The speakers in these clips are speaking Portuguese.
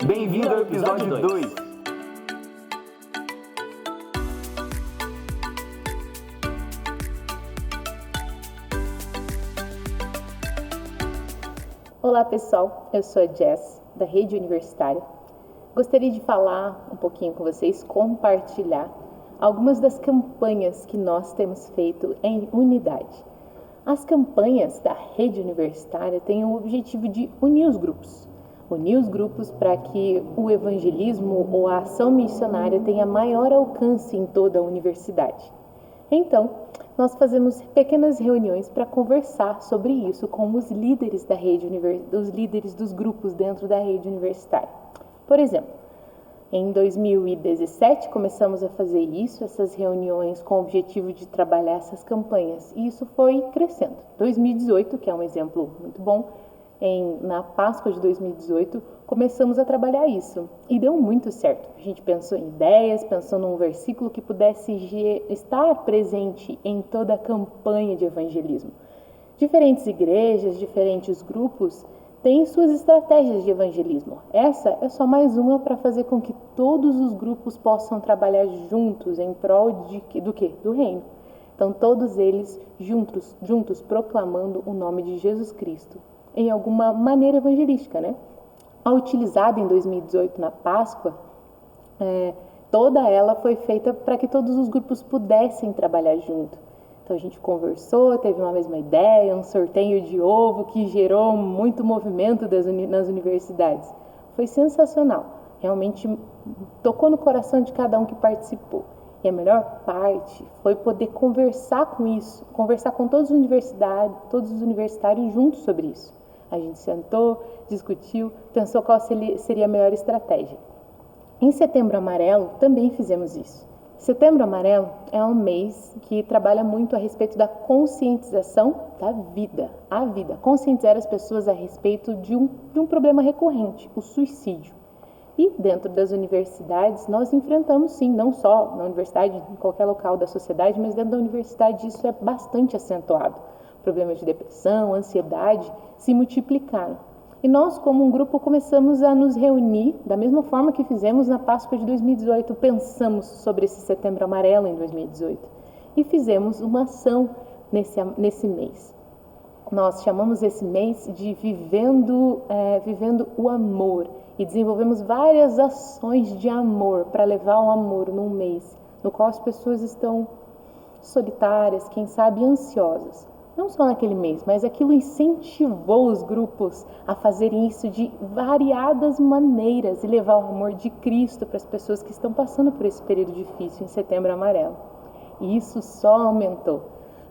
Bem-vindo ao episódio 2. Olá pessoal, eu sou a Jess, da Rede Universitária. Gostaria de falar um pouquinho com vocês, compartilhar algumas das campanhas que nós temos feito em unidade. As campanhas da Rede Universitária têm o objetivo de unir os grupos para que o evangelismo ou a ação missionária tenha maior alcance em toda a universidade. Então, nós fazemos pequenas reuniões para conversar sobre isso com os líderes da rede, os líderes dos grupos dentro da rede universitária. Por exemplo, em 2017 começamos a fazer essas reuniões com o objetivo de trabalhar essas campanhas, e isso foi crescendo. 2018, que é um exemplo muito bom, na Páscoa de 2018, começamos a trabalhar isso e deu muito certo. A gente pensou em ideias, pensou num versículo que pudesse estar presente em toda a campanha de evangelismo. Diferentes igrejas, diferentes grupos têm suas estratégias de evangelismo. Essa é só mais uma para fazer com que todos os grupos possam trabalhar juntos em prol do quê? Do reino. Então, todos eles juntos proclamando o nome de Jesus Cristo em alguma maneira evangelística, né? A utilizada em 2018 na Páscoa, toda ela foi feita para que todos os grupos pudessem trabalhar junto. Então a gente conversou, teve uma mesma ideia, um sorteio de ovo que gerou muito movimento nas universidades. Foi sensacional, realmente tocou no coração de cada um que participou. E a melhor parte foi poder conversar com todos os universitários juntos sobre isso. A gente sentou, discutiu, pensou qual seria a melhor estratégia. Em Setembro Amarelo também fizemos isso. Setembro Amarelo é um mês que trabalha muito a respeito da conscientização da vida. Conscientizar as pessoas a respeito de um problema recorrente, o suicídio. E dentro das universidades nós enfrentamos sim, não só na universidade, em qualquer local da sociedade, mas dentro da universidade isso é bastante acentuado. Problemas de depressão, ansiedade se multiplicaram. E nós, como um grupo, começamos a nos reunir da mesma forma que fizemos na Páscoa de 2018. Pensamos sobre esse Setembro Amarelo em 2018 e fizemos uma ação nesse mês. Nós chamamos esse mês de Vivendo o Amor e desenvolvemos várias ações de amor para levar o amor num mês no qual as pessoas estão solitárias, quem sabe ansiosas. Não só naquele mês, mas aquilo incentivou os grupos a fazerem isso de variadas maneiras e levar o amor de Cristo para as pessoas que estão passando por esse período difícil em Setembro Amarelo. E isso só aumentou.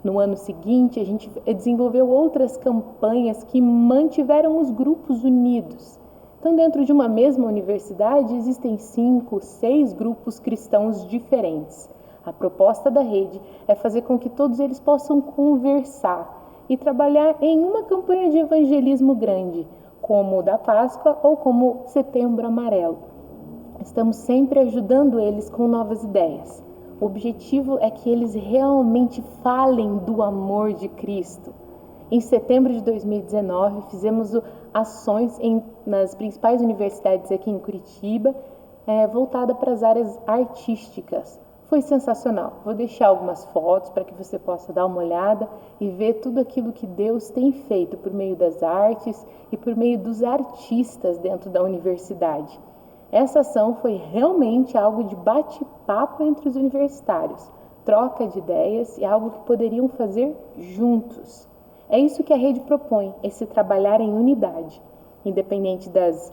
No ano seguinte, a gente desenvolveu outras campanhas que mantiveram os grupos unidos. Então, dentro de uma mesma universidade, existem 5, 6 grupos cristãos diferentes. A proposta da rede é fazer com que todos eles possam conversar e trabalhar em uma campanha de evangelismo grande, como o da Páscoa ou como Setembro Amarelo. Estamos sempre ajudando eles com novas ideias. O objetivo é que eles realmente falem do amor de Cristo. Em setembro de 2019, fizemos ações nas principais universidades aqui em Curitiba, voltada para as áreas artísticas. Foi sensacional. Vou deixar algumas fotos para que você possa dar uma olhada e ver tudo aquilo que Deus tem feito por meio das artes e por meio dos artistas dentro da universidade. Essa ação foi realmente algo de bate-papo entre os universitários, troca de ideias e algo que poderiam fazer juntos. É isso que a rede propõe, esse trabalhar em unidade, independente das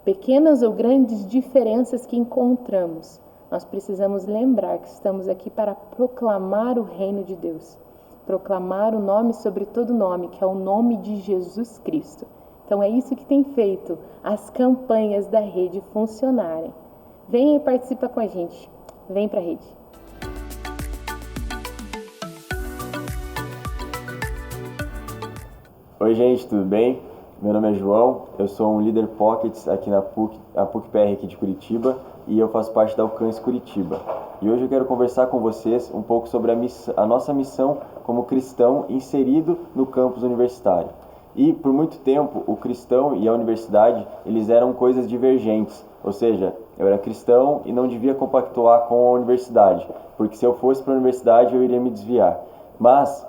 pequenas ou grandes diferenças que encontramos. Nós precisamos lembrar que estamos aqui para proclamar o reino de Deus, proclamar o nome sobre todo nome, que é o nome de Jesus Cristo. Então é isso que tem feito as campanhas da rede funcionarem. Venha e participa com a gente. Vem para a rede. Oi gente, tudo bem? Meu nome é João, eu sou um líder Pockets aqui na PUC-PR aqui de Curitiba e eu faço parte da Alcance Curitiba. E hoje eu quero conversar com vocês um pouco sobre a nossa missão como cristão inserido no campus universitário. E por muito tempo o cristão e a universidade, eles eram coisas divergentes, ou seja, eu era cristão e não devia compactuar com a universidade, porque se eu fosse para a universidade eu iria me desviar. Mas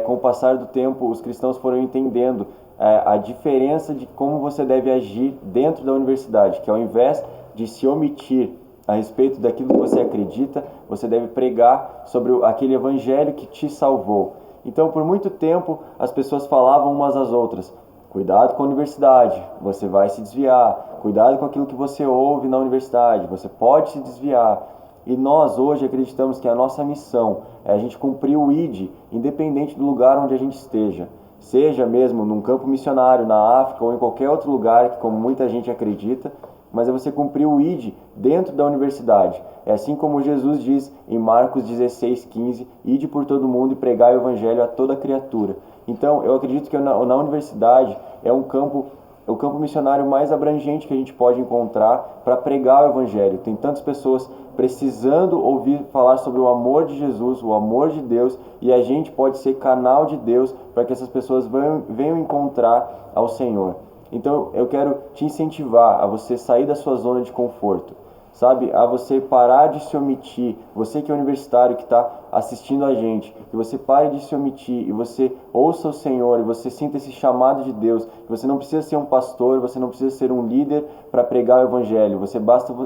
com o passar do tempo os cristãos foram entendendo a diferença de como você deve agir dentro da universidade, que ao invés de se omitir a respeito daquilo que você acredita, você deve pregar sobre aquele evangelho que te salvou. Então, por muito tempo, as pessoas falavam umas às outras: cuidado com a universidade, você vai se desviar. Cuidado com aquilo que você ouve na universidade, você pode se desviar. E nós hoje acreditamos que a nossa missão é a gente cumprir o ID, independente do lugar onde a gente esteja. Seja mesmo num campo missionário na África ou em qualquer outro lugar, que como muita gente acredita, mas é você cumprir o ID dentro da universidade. É assim como Jesus diz em Marcos 16:15, ide por todo mundo e pregai o evangelho a toda criatura. Então, eu acredito que na universidade é o campo missionário mais abrangente que a gente pode encontrar para pregar o evangelho. Tem tantas pessoas precisando ouvir falar sobre o amor de Jesus, o amor de Deus, e a gente pode ser canal de Deus para que essas pessoas venham encontrar ao Senhor. Então eu quero te incentivar a você sair da sua zona de conforto, sabe? A você parar de se omitir. Você que é universitário, que está assistindo a gente, que você pare de se omitir e você ouça o Senhor e você sinta esse chamado de Deus. Que você não precisa ser um pastor, você não precisa ser um líder para pregar o evangelho.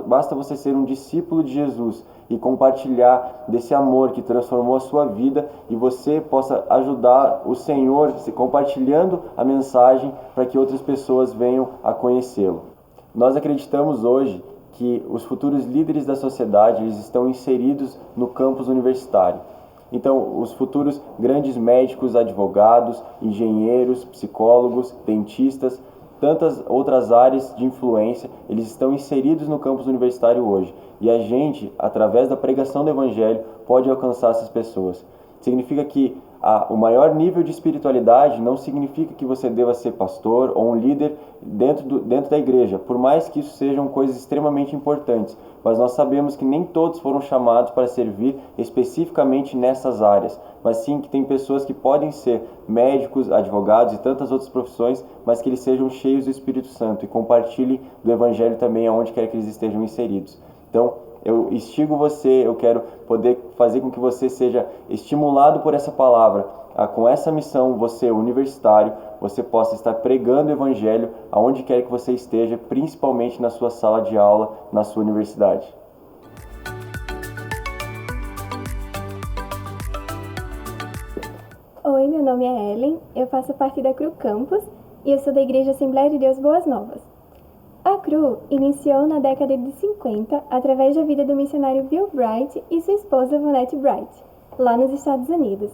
Basta você ser um discípulo de Jesus e compartilhar desse amor que transformou a sua vida e você possa ajudar o Senhor compartilhando a mensagem para que outras pessoas venham a conhecê-lo. Nós acreditamos hoje que os futuros líderes da sociedade eles estão inseridos no campus universitário. Então, os futuros grandes médicos, advogados, engenheiros, psicólogos, dentistas, tantas outras áreas de influência, eles estão inseridos no campus universitário hoje. E a gente, através da pregação do Evangelho, pode alcançar essas pessoas. Significa que o maior nível de espiritualidade não significa que você deva ser pastor ou um líder dentro da igreja, por mais que isso sejam coisas extremamente importantes. Mas nós sabemos que nem todos foram chamados para servir especificamente nessas áreas, mas sim que tem pessoas que podem ser médicos, advogados e tantas outras profissões, mas que eles sejam cheios do Espírito Santo e compartilhem do Evangelho também aonde quer que eles estejam inseridos. Então, eu instigo você, eu quero poder fazer com que você seja estimulado por essa palavra, com essa missão, você universitário, você possa estar pregando o Evangelho aonde quer que você esteja, principalmente na sua sala de aula, na sua universidade. Oi, meu nome é Ellen, eu faço parte da CRU Campus e eu sou da Igreja Assembleia de Deus Boas Novas. A CRU iniciou na década de 50 através da vida do missionário Bill Bright e sua esposa Vonette Bright, lá nos Estados Unidos.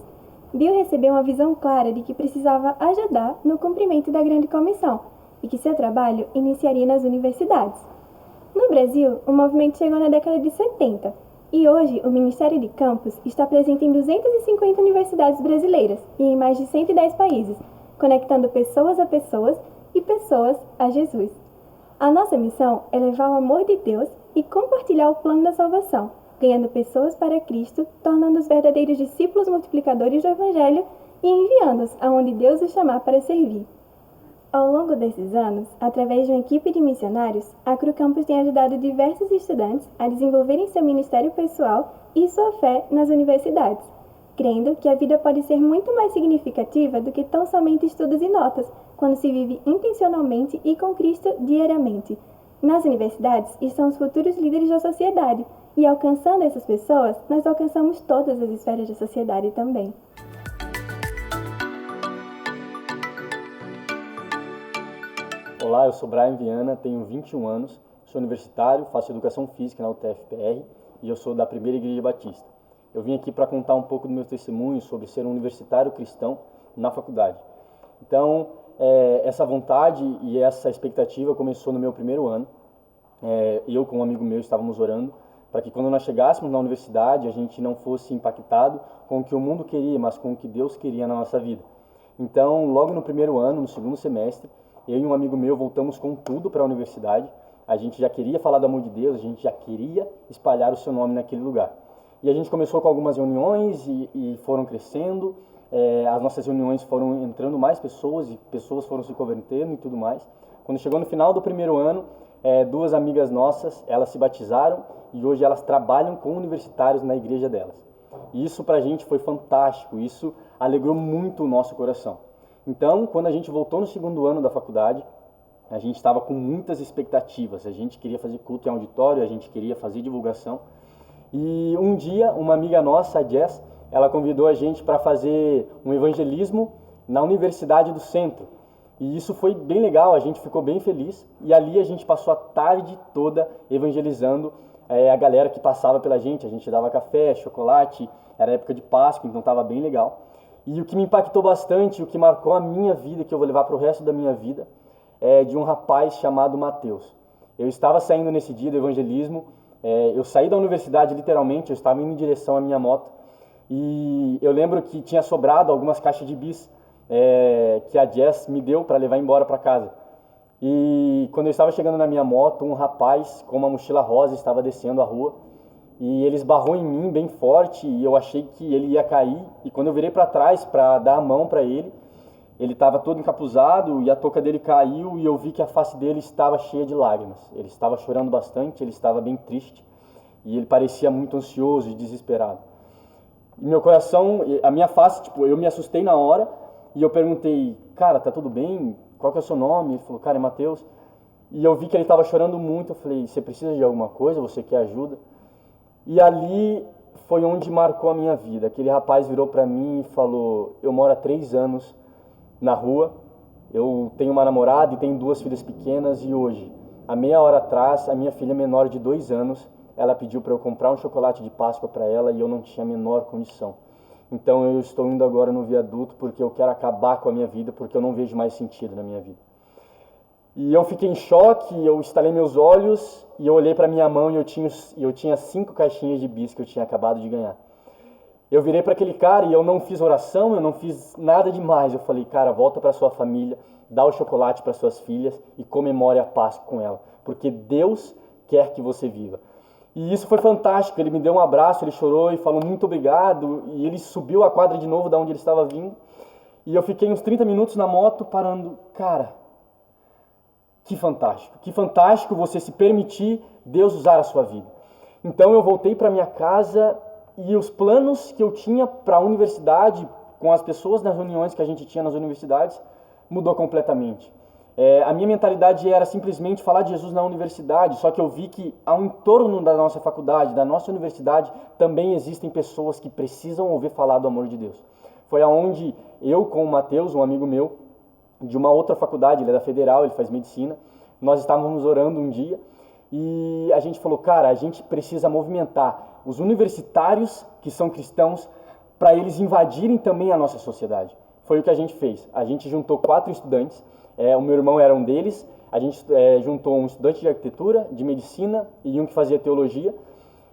Bill recebeu uma visão clara de que precisava ajudar no cumprimento da grande comissão e que seu trabalho iniciaria nas universidades. No Brasil, o movimento chegou na década de 70 e hoje o Ministério de Campus está presente em 250 universidades brasileiras e em mais de 110 países, conectando pessoas a pessoas e pessoas a Jesus. A nossa missão é levar o amor de Deus e compartilhar o plano da salvação, ganhando pessoas para Cristo, tornando-os verdadeiros discípulos multiplicadores do Evangelho e enviando-os aonde Deus os chamar para servir. Ao longo desses anos, através de uma equipe de missionários, a CRU Campus tem ajudado diversos estudantes a desenvolverem seu ministério pessoal e sua fé nas universidades, crendo que a vida pode ser muito mais significativa do que tão somente estudos e notas, quando se vive intencionalmente e com Cristo diariamente. Nas universidades estão os futuros líderes da sociedade, e alcançando essas pessoas, nós alcançamos todas as esferas da sociedade também. Olá, eu sou Brian Viana, tenho 21 anos, sou universitário, faço educação física na UTF-PR e eu sou da Primeira Igreja Batista. Eu vim aqui para contar um pouco do meu testemunho sobre ser um universitário cristão na faculdade. Então, essa vontade e essa expectativa começou no meu primeiro ano. Eu com um amigo meu estávamos orando para que quando nós chegássemos na universidade a gente não fosse impactado com o que o mundo queria, mas com o que Deus queria na nossa vida. Então, logo no primeiro ano, no segundo semestre, eu e um amigo meu voltamos com tudo para a universidade. A gente já queria falar do amor de Deus, a gente já queria espalhar o seu nome naquele lugar. E a gente começou com algumas reuniões e foram crescendo. as nossas reuniões foram entrando mais pessoas e pessoas foram se convertendo e tudo mais. Quando chegou no final do primeiro ano, duas amigas nossas, elas se batizaram e hoje elas trabalham com universitários na igreja delas. E isso pra gente foi fantástico, isso alegrou muito o nosso coração. Então, quando a gente voltou no segundo ano da faculdade, a gente estava com muitas expectativas. A gente queria fazer culto em auditório, a gente queria fazer divulgação. E um dia, uma amiga nossa, a Jess, ela convidou a gente para fazer um evangelismo na Universidade do Centro. E isso foi bem legal, a gente ficou bem feliz. E ali a gente passou a tarde toda evangelizando a galera que passava pela gente. A gente dava café, chocolate, era época de Páscoa, então estava bem legal. E o que me impactou bastante, o que marcou a minha vida, que eu vou levar para o resto da minha vida, é de um rapaz chamado Mateus. Eu estava saindo nesse dia do evangelismo, eu saí da universidade literalmente, eu estava indo em direção à minha moto, e eu lembro que tinha sobrado algumas caixas de bis que a Jess me deu para levar embora para casa. E quando eu estava chegando na minha moto, um rapaz com uma mochila rosa estava descendo a rua, e ele esbarrou em mim bem forte, e eu achei que ele ia cair, e quando eu virei para trás para dar a mão para ele estava todo encapuzado e a touca dele caiu e eu vi que a face dele estava cheia de lágrimas. Ele estava chorando bastante, ele estava bem triste e ele parecia muito ansioso e desesperado. E meu coração, a minha face, eu me assustei na hora e eu perguntei, cara, tá tudo bem? Qual que é o seu nome? Ele falou, cara, é Mateus. E eu vi que ele estava chorando muito, eu falei, você precisa de alguma coisa? Você quer ajuda? E ali foi onde marcou a minha vida. Aquele rapaz virou para mim e falou, eu moro há 3 anos na rua, eu tenho uma namorada e tenho 2 filhas pequenas e hoje, há meia hora atrás, a minha filha menor de 2 anos, ela pediu para eu comprar um chocolate de Páscoa para ela e eu não tinha a menor condição. Então eu estou indo agora no viaduto porque eu quero acabar com a minha vida, porque eu não vejo mais sentido na minha vida. E eu fiquei em choque, eu estalei meus olhos e eu olhei para minha mão e eu tinha 5 caixinhas de bis que eu tinha acabado de ganhar. Eu virei para aquele cara e eu não fiz oração, eu não fiz nada demais. Eu falei, cara, volta para sua família, dá o chocolate para suas filhas e comemore a Páscoa com ela, porque Deus quer que você viva. E isso foi fantástico, ele me deu um abraço, ele chorou e falou muito obrigado, e ele subiu a quadra de novo da onde ele estava vindo, e eu fiquei uns 30 minutos na moto parando, cara, que fantástico você se permitir Deus usar a sua vida. Então eu voltei para minha casa e os planos que eu tinha para a universidade, com as pessoas nas reuniões que a gente tinha nas universidades, mudou completamente. A minha mentalidade era simplesmente falar de Jesus na universidade, só que eu vi que ao entorno da nossa faculdade, da nossa universidade, também existem pessoas que precisam ouvir falar do amor de Deus. Foi aonde eu com o Mateus, um amigo meu, de uma outra faculdade, ele é da Federal, ele faz medicina, nós estávamos orando um dia e a gente falou, cara, a gente precisa movimentar os universitários que são cristãos para eles invadirem também a nossa sociedade. Foi o que a gente fez. A gente juntou 4 estudantes, o meu irmão era um deles, a gente juntou um estudante de arquitetura, de medicina e um que fazia teologia,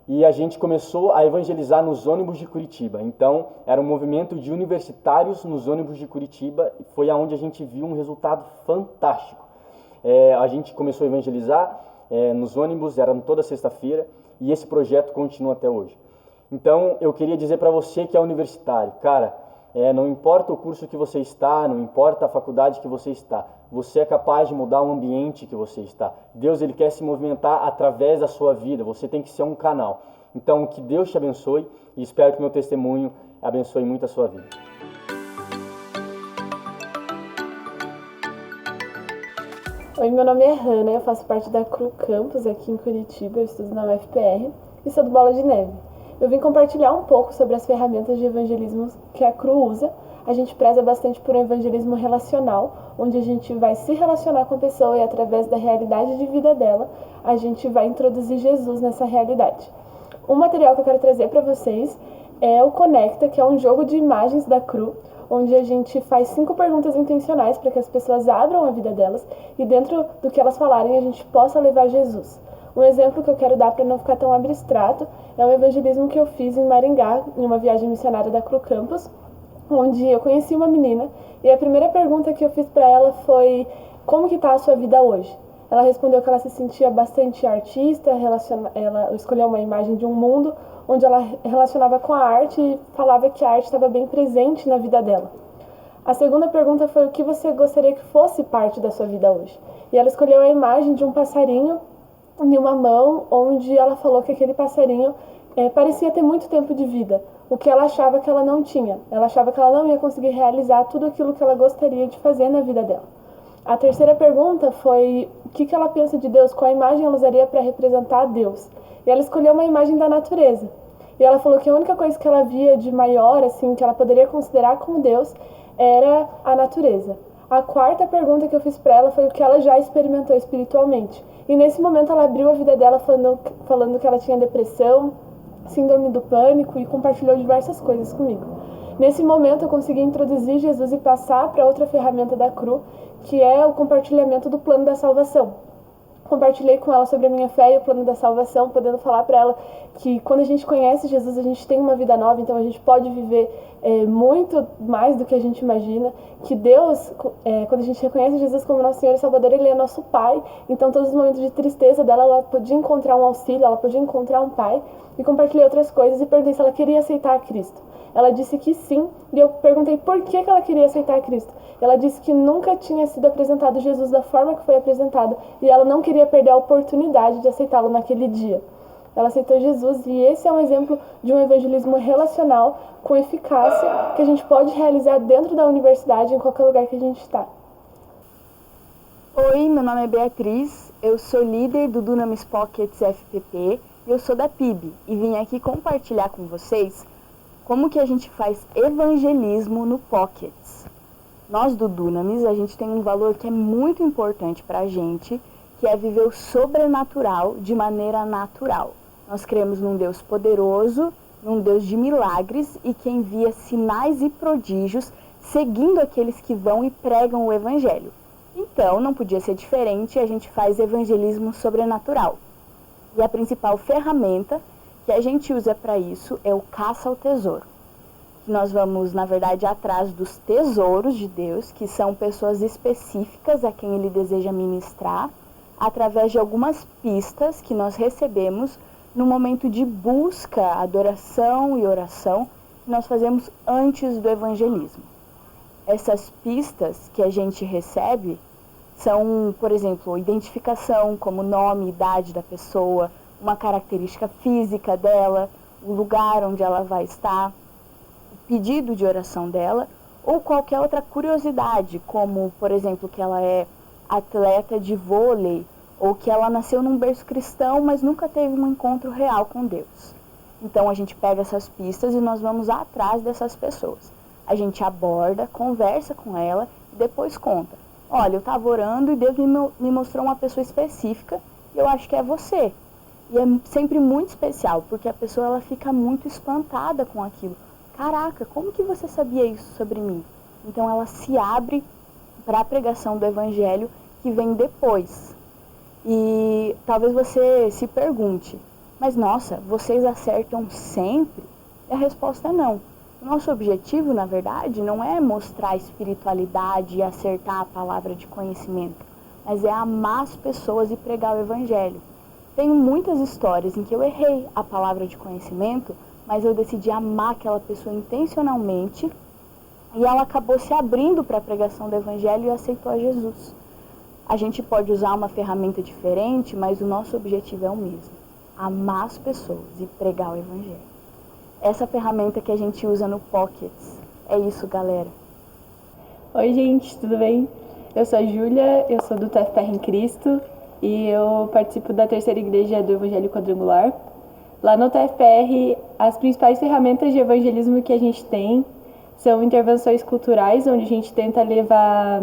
e a gente começou a evangelizar nos ônibus de Curitiba. Então, era um movimento de universitários nos ônibus de Curitiba, e foi aonde a gente viu um resultado fantástico. A gente começou a evangelizar nos ônibus, era toda sexta-feira, e esse projeto continua até hoje. Então, eu queria dizer para você que é universitário, cara, não importa o curso que você está, não importa a faculdade que você está, você é capaz de mudar o ambiente que você está. Deus, ele quer se movimentar através da sua vida, você tem que ser um canal. Então, que Deus te abençoe e espero que meu testemunho abençoe muito a sua vida. Oi, meu nome é Hanna, eu faço parte da CRU Campus aqui em Curitiba, eu estudo na UFPR e sou do Bola de Neve. Eu vim compartilhar um pouco sobre as ferramentas de evangelismo que a CRU usa. A gente preza bastante por um evangelismo relacional, onde a gente vai se relacionar com a pessoa e através da realidade de vida dela, a gente vai introduzir Jesus nessa realidade. Um material que eu quero trazer para vocês é o Conecta, que é um jogo de imagens da CRU, onde a gente faz 5 perguntas intencionais para que as pessoas abram a vida delas e dentro do que elas falarem a gente possa levar Jesus. Um exemplo que eu quero dar para não ficar tão abstrato é o evangelismo que eu fiz em Maringá, em uma viagem missionária da CRU Campus, onde eu conheci uma menina e a primeira pergunta que eu fiz para ela foi: como que está a sua vida hoje? Ela respondeu que ela se sentia bastante artista, ela escolheu uma imagem de um mundo onde ela relacionava com a arte e falava que a arte estava bem presente na vida dela. A segunda pergunta foi o que você gostaria que fosse parte da sua vida hoje. E ela escolheu a imagem de um passarinho em uma mão, onde ela falou que aquele passarinho parecia ter muito tempo de vida, o que ela achava que ela não tinha. Ela achava que ela não ia conseguir realizar tudo aquilo que ela gostaria de fazer na vida dela. A terceira pergunta foi o que ela pensa de Deus, qual imagem ela usaria para representar Deus. E ela escolheu uma imagem da natureza. E ela falou que a única coisa que ela via de maior, assim, que ela poderia considerar como Deus, era a natureza. A quarta pergunta que eu fiz para ela foi o que ela já experimentou espiritualmente. E nesse momento ela abriu a vida dela falando que ela tinha depressão, síndrome do pânico e compartilhou diversas coisas comigo. Nesse momento eu consegui introduzir Jesus e passar para outra ferramenta da CRU, que é o compartilhamento do plano da salvação. Compartilhei com ela sobre a minha fé e o plano da salvação, podendo falar para ela que quando a gente conhece Jesus, a gente tem uma vida nova, então a gente pode viver muito mais do que a gente imagina, que Deus, quando a gente reconhece Jesus como nosso Senhor e Salvador, Ele é nosso Pai, então todos os momentos de tristeza dela, ela podia encontrar um auxílio, ela podia encontrar um Pai, e compartilhei outras coisas e perguntei se ela queria aceitar a Cristo. Ela disse que sim, e eu perguntei por que ela queria aceitar a Cristo. Ela disse que nunca tinha sido apresentado Jesus da forma que foi apresentado, e ela não queria perder a oportunidade de aceitá-lo naquele dia. Ela aceitou Jesus, e esse é um exemplo de um evangelismo relacional com eficácia que a gente pode realizar dentro da universidade, em qualquer lugar que a gente está. Oi, meu nome é Beatriz, eu sou líder do Dunamis Pockets FPP e eu sou da PIB e vim aqui compartilhar com vocês como que a gente faz evangelismo no Pockets. Nós do Dunamis, a gente tem um valor que é muito importante para a gente, que é viver o sobrenatural de maneira natural. Nós cremos num Deus poderoso, num Deus de milagres e que envia sinais e prodígios seguindo aqueles que vão e pregam o evangelho. Então, não podia ser diferente, a gente faz evangelismo sobrenatural. E a principal ferramenta que a gente usa para isso é o caça ao tesouro. Nós vamos, na verdade, atrás dos tesouros de Deus, que são pessoas específicas a quem Ele deseja ministrar, através de algumas pistas que nós recebemos no momento de busca, adoração e oração que nós fazemos antes do evangelismo. Essas pistas que a gente recebe são, por exemplo, identificação como nome, idade da pessoa, uma característica física dela, o lugar onde ela vai estar, o pedido de oração dela ou qualquer outra curiosidade, como, por exemplo, que ela é atleta de vôlei ou que ela nasceu num berço cristão, mas nunca teve um encontro real com Deus. Então a gente pega essas pistas e nós vamos atrás dessas pessoas. A gente aborda, conversa com ela e depois conta. Olha, eu estava orando e Deus me mostrou uma pessoa específica e eu acho que é você. E é sempre muito especial, porque a pessoa ela fica muito espantada com aquilo. Caraca, como que você sabia isso sobre mim? Então ela se abre para a pregação do evangelho que vem depois. E talvez você se pergunte, mas nossa, vocês acertam sempre? E a resposta é não. O nosso objetivo, na verdade, não é mostrar a espiritualidade e acertar a palavra de conhecimento, mas é amar as pessoas e pregar o evangelho. Tenho muitas histórias em que eu errei a palavra de conhecimento, mas eu decidi amar aquela pessoa intencionalmente e ela acabou se abrindo para a pregação do evangelho e aceitou a Jesus. A gente pode usar uma ferramenta diferente, mas o nosso objetivo é o mesmo: amar as pessoas e pregar o evangelho. Essa ferramenta que a gente usa no Pockets. É isso, galera. Oi, gente, tudo bem? Eu sou a Júlia, eu sou do TFPR em Cristo e eu participo da terceira igreja do Evangelho Quadrangular. Lá no TFPR, as principais ferramentas de evangelismo que a gente tem são intervenções culturais, onde a gente tenta levar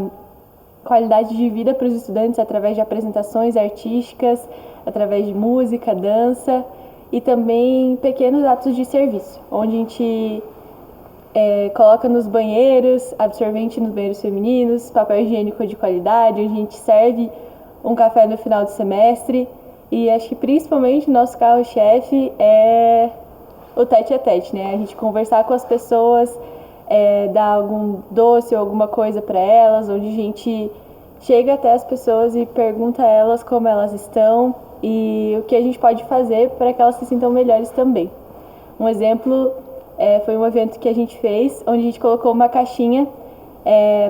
qualidade de vida para os estudantes através de apresentações artísticas, através de música, dança e também pequenos atos de serviço, onde a gente coloca nos banheiros, absorvente nos banheiros femininos, papel higiênico de qualidade, onde a gente serve um café no final do semestre. E acho que principalmente o nosso carro-chefe é o tete-a-tete, né? A gente conversar com as pessoas, dar algum doce ou alguma coisa para elas, onde a gente chega até as pessoas e pergunta a elas como elas estão e o que a gente pode fazer para que elas se sintam melhores também. Um exemplo foi um evento que a gente fez, onde a gente colocou uma caixinha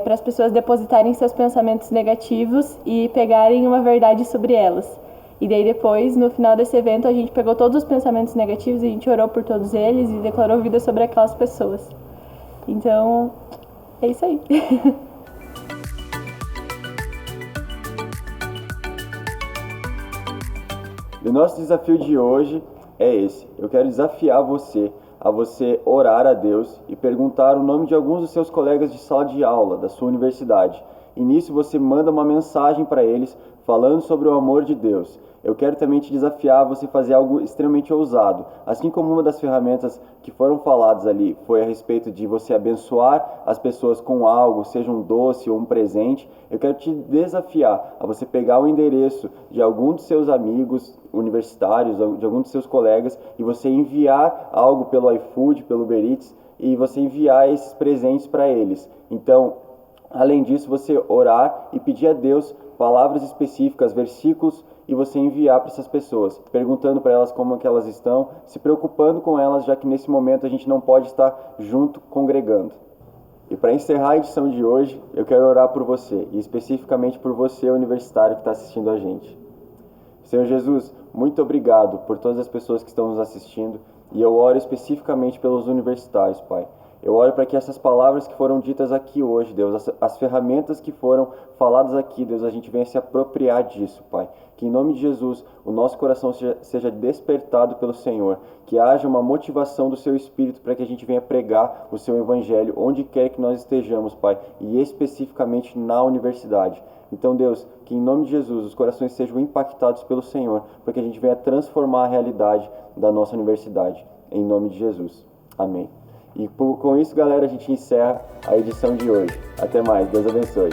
para as pessoas depositarem seus pensamentos negativos e pegarem uma verdade sobre elas. E daí depois, no final desse evento, a gente pegou todos os pensamentos negativos, a gente orou por todos eles e declarou vida sobre aquelas pessoas. Então, é isso aí. E o nosso desafio de hoje é esse. Eu quero desafiar você a você orar a Deus e perguntar o nome de alguns dos seus colegas de sala de aula da sua universidade. E nisso você manda uma mensagem para eles falando sobre o amor de Deus. Eu quero também te desafiar a você fazer algo extremamente ousado. Assim como uma das ferramentas que foram faladas ali foi a respeito de você abençoar as pessoas com algo, seja um doce ou um presente, eu quero te desafiar a você pegar o endereço de algum dos seus amigos universitários, de algum dos seus colegas, e você enviar algo pelo iFood, pelo Uber Eats, e você enviar esses presentes para eles. Então, além disso, você orar e pedir a Deus palavras específicas, versículos, e você enviar para essas pessoas, perguntando para elas como que elas estão, se preocupando com elas, já que nesse momento a gente não pode estar junto congregando. E para encerrar a edição de hoje, eu quero orar por você, e especificamente por você, universitário que está assistindo a gente. Senhor Jesus, muito obrigado por todas as pessoas que estão nos assistindo, e eu oro especificamente pelos universitários, Pai. Eu oro para que essas palavras que foram ditas aqui hoje, Deus, as ferramentas que foram faladas aqui, Deus, a gente venha se apropriar disso, Pai. Que em nome de Jesus, o nosso coração seja despertado pelo Senhor. Que haja uma motivação do Seu Espírito para que a gente venha pregar o Seu Evangelho onde quer que nós estejamos, Pai. E especificamente na universidade. Então, Deus, que em nome de Jesus os corações sejam impactados pelo Senhor, para que a gente venha transformar a realidade da nossa universidade. Em nome de Jesus. Amém. E com isso, galera, a gente encerra a edição de hoje. Até mais. Deus abençoe.